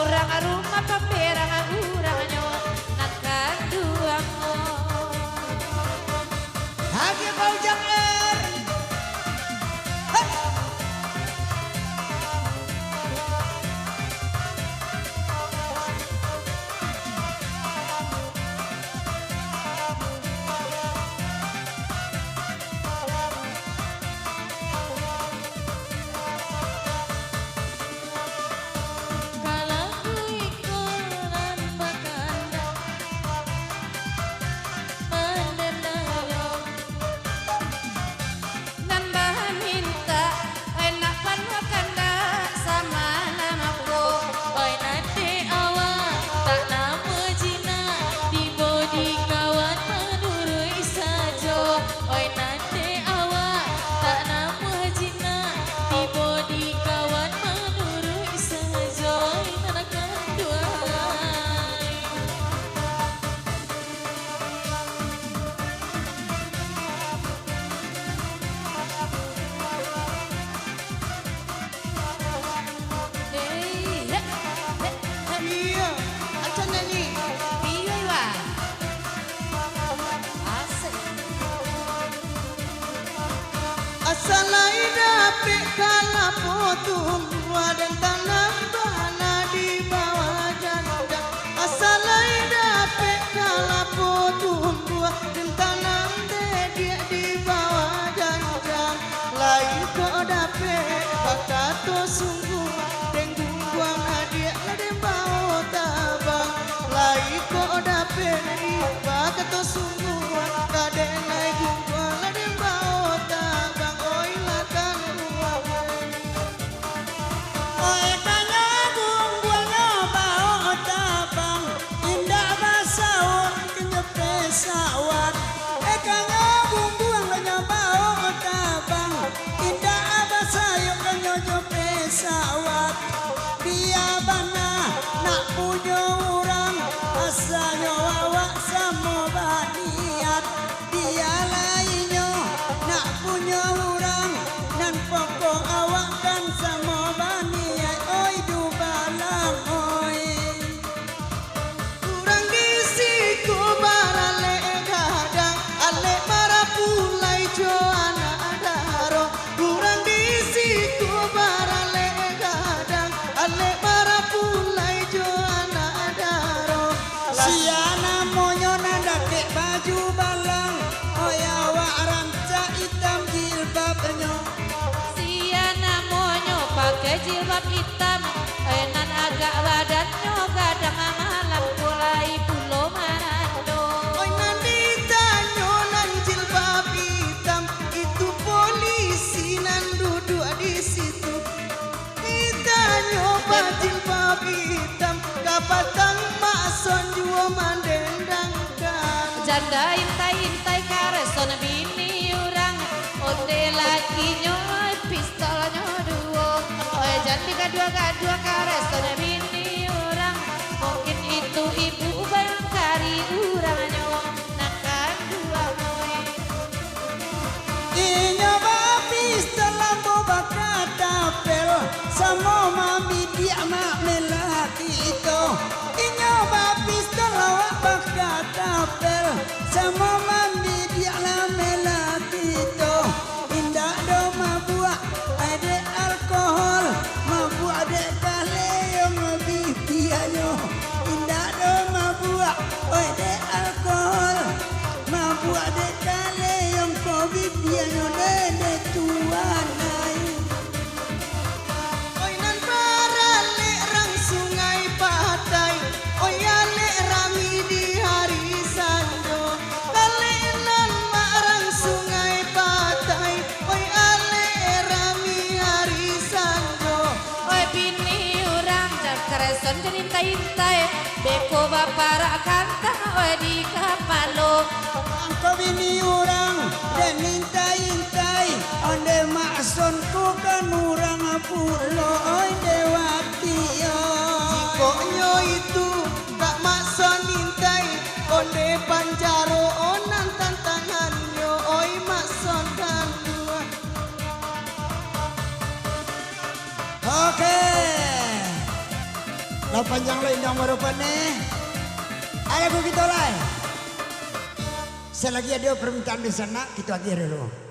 orang rumah pamerang urang nyo nakan duang mo. Hagi bau janger. Asalai dapet kala potum dan tanam bana di bawah janda. Asalai dapet kala potum dan tanam dia di bawah janda. Lain kau dapet bakato sungguh denggung buang adik di bawah tabang. Lain kau dapet bakato sungguh kadang naik gungguan di bawah tabang. Sawat ekanya bumbuang nyobao tabang indah abasayok nyojo pesawat dia bana nak punya orang asalnya awak sama baniat dia lainnya nak punya orang dan pokok awak kan sama baniat oi du balang oi kurang di siku barale ale para pulai joana adaro kurang di situ barale gadang ale para pulai joana adaro siana monyo nanda ke baju balang oya waranca hitam jilbabnya siana monyo pakai jilbab hitam enan agak badannya gadang malam mulai pulau Manado. Itu polisi nan duduk di situ. Kita nyoba jilbab hitam, kapatang mason jua mandendangkan. Janda intai kareson bini urang, onde laki nyoy pistolnya duo. Oh jandi gadua kareson bini urang, mungkin itu ibu bayang kari urang nyoy nakan dua moy. Nyoba pistol lambo bakat tapel sama mami dia mak melati itu. Nyoba pistol awak bakat tapel sama mami dia lah melati itu. Indah do mabuk ada alkohol mabuk ada kaleong bibianyo. Indah do mabuk ada alkohol mabuk ada kaleong bibianyo nene tuan ai. Oi nan parale rang sungai patai. Oi ale rami di hari sanjo. Kale nan marang sungai patai. Oi ale rami hari sanjo. Oi bini urang jak kareson jadi intai beko bapara kantang oi di kapalo. Angko bini urang dan intai onde makson ku kan urang pulo oi dewati yo. Jikonya itu tak makson intai onde panjaro onan tantangannya oi makson kan dua. Oke. 8 nomor apa nih? Ada begitu lah. Selagi ada permintaan di sana, kita akhiri dulu.